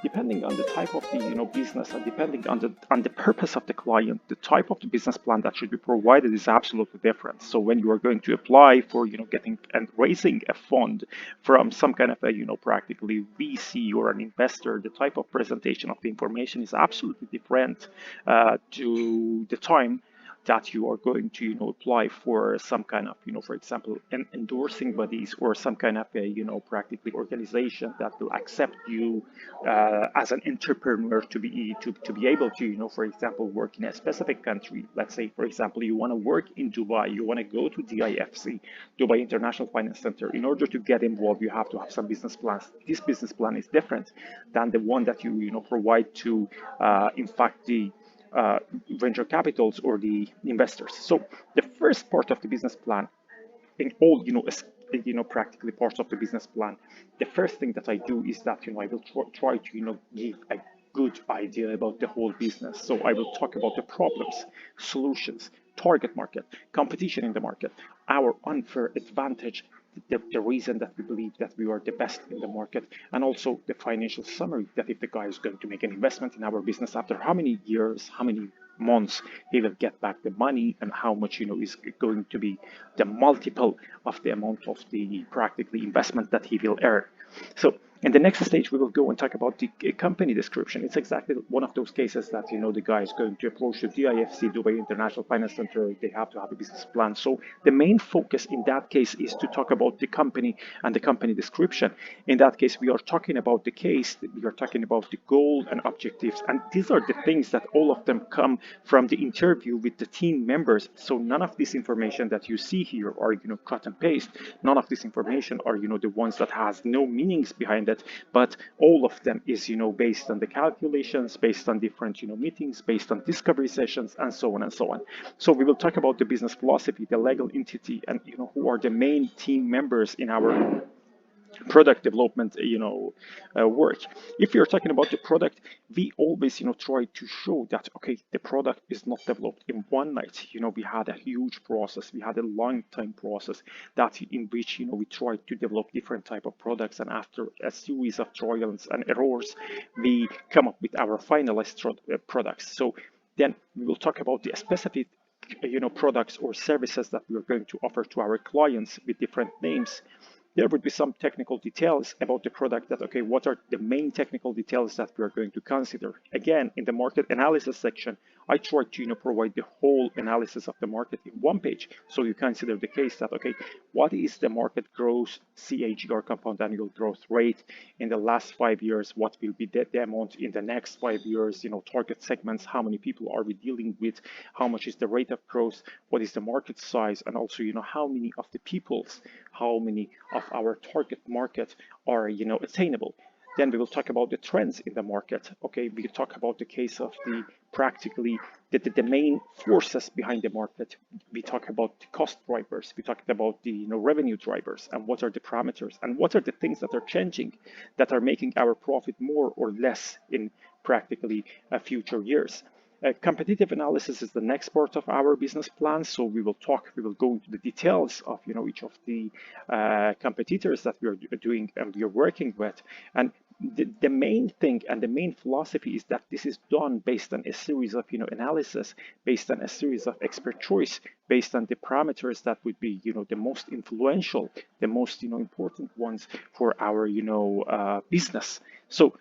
depending on the type of the business, and depending on the purpose of the client, the type of the business plan that should be provided is absolutely different. So when you are going to apply for getting and raising a fund from some kind of a practically VC or an investor, the type of presentation of the information is absolutely different to the time that you are going to apply for some kind of for example endorsing bodies or some kind of a practically organization that will accept you as an entrepreneur to be able to for example work in a specific country. Let's say for example you want to work in Dubai, you want to go to DIFC, Dubai International Finance Center. In order to get involved, you have to have some business plans. This business plan is different than the one that you provide to in fact the venture capitals or the investors. So the first part of the business plan, in all practically parts of the business plan, the first thing that I do is that I will try to give a good idea about the whole business. So I will talk about the problems, solutions, target market, competition in the market, our unfair advantage, the reason that we believe that we are the best in the market, and also the financial summary, that if the guy is going to make an investment in our business, after how many years, how many months he will get back the money, and how much is going to be the multiple of the amount of the practically investment that he will earn. So in the next stage, we will go and talk about the company description. It's exactly one of those cases that the guy is going to approach the DIFC, Dubai International Finance Center. They have to have a business plan. So the main focus in that case is to talk about the company and the company description. In that case, we are talking about the case, we are talking about the goal and objectives, and these are the things that all of them come from the interview with the team members. So none of this information that you see here are cut and paste. None of this information are the ones that has no meanings behind it, but all of them is based on the calculations, based on different meetings, based on discovery sessions, and so on and so on. So we will talk about the business philosophy, the legal entity, and who are the main team members in our product development work. If you're talking about the product, we always try to show that okay, the product is not developed in one night. We had a huge process, we had a long time process that in which we tried to develop different type of products, and after a series of trials and errors, we come up with our finalized products. So then we will talk about the specific products or services that we are going to offer to our clients with different names. There would be some technical details about the product, that okay, what are the main technical details that we are going to consider. Again, in the market analysis section, I try to provide the whole analysis of the market in one page. So you consider the case that okay, what is the market growth CAGR, compound annual growth rate, in the last 5 years? What will be the amount in the next 5 years? Target segments, how many people are we dealing with, how much is the rate of growth, what is the market size, and also how many of the peoples, how many of our target market are attainable. Then we will talk about the trends in the market. Okay, we talk about the case of the practically the main forces behind the market. We talk about the cost drivers. We talked about the revenue drivers, and what are the parameters, and what are the things that are changing, that are making our profit more or less in practically future years. Competitive analysis is the next part of our business plan. So we will go into the details of each of the competitors that we are doing and we are working with. And the main thing and the main philosophy is that this is done based on a series of analysis, based on a series of expert choice, based on the parameters that would be the most influential, the most important ones for our business. So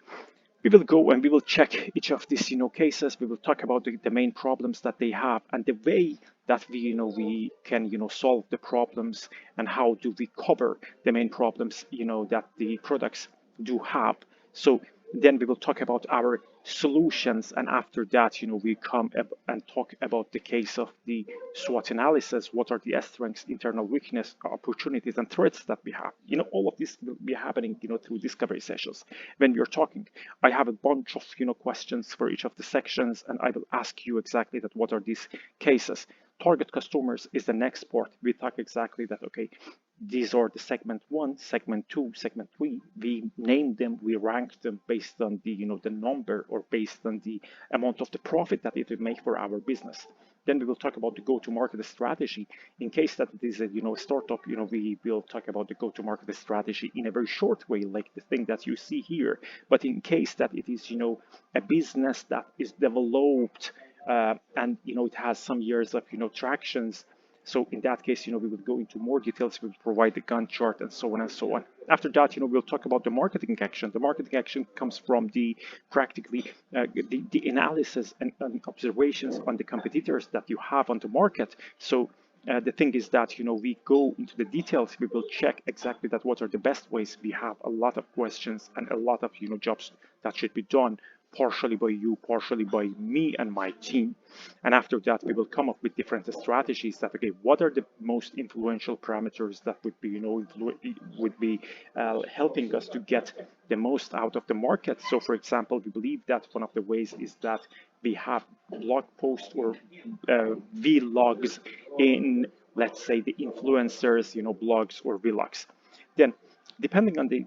we will go and we will check each of these cases. We will talk about the main problems that they have, and the way that we can solve the problems, and how do we cover the main problems that the products do have. So then we will talk about our solutions, and after that we come up and talk about the case of the SWOT analysis. What are the strengths, internal weakness, opportunities, and threats that we have. All of this will be happening through discovery sessions. When we are talking, I have a bunch of questions for each of the sections, and I will ask you exactly that what are these cases. Target customers is the next part. We talk exactly that okay, these are the segment 1, segment 2, segment 3. We name them, we rank them based on the the number, or based on the amount of the profit that it will make for our business. Then we will talk about the go-to-market strategy. In case that it is a startup, we will talk about the go-to-market strategy in a very short way, like the thing that you see here. But in case that it is a business that is developed and it has some years of tractions, so in that case, we will go into more details. We will provide the Gantt chart and so on and so on. After that, we'll talk about the marketing action. The marketing action comes from the practically the analysis and observations on the competitors that you have on the market. So the thing is that we go into the details. We will check exactly that what are the best ways. We have a lot of questions and a lot of jobs that should be done, partially by you, partially by me and my team. And after that, we will come up with different strategies that, okay, what are the most influential parameters that would be, helping us to get the most out of the market. So, for example, we believe that one of the ways is that we have blog posts or vlogs in, let's say, the influencers, blogs or vlogs. Then depending on the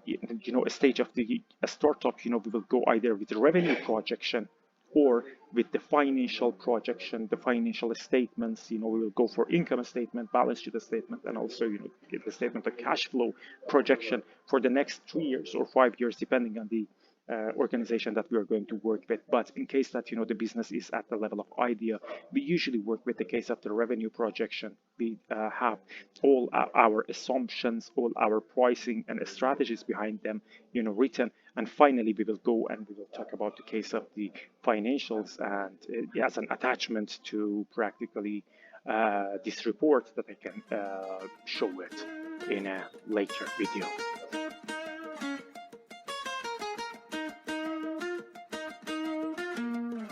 stage of the startup, we will go either with the revenue projection or with the financial projection, the financial statements. We will go for income statement, balance sheet statement, and also the statement of cash flow projection for the next 3 years or 5 years, depending on the organization that we are going to work with. But in case that the business is at the level of idea, we usually work with the case of the revenue projection. We have all our assumptions, all our pricing and strategies behind them written, and finally we will go and we will talk about the case of the financials and as an attachment to practically this report that I can show it in a later video.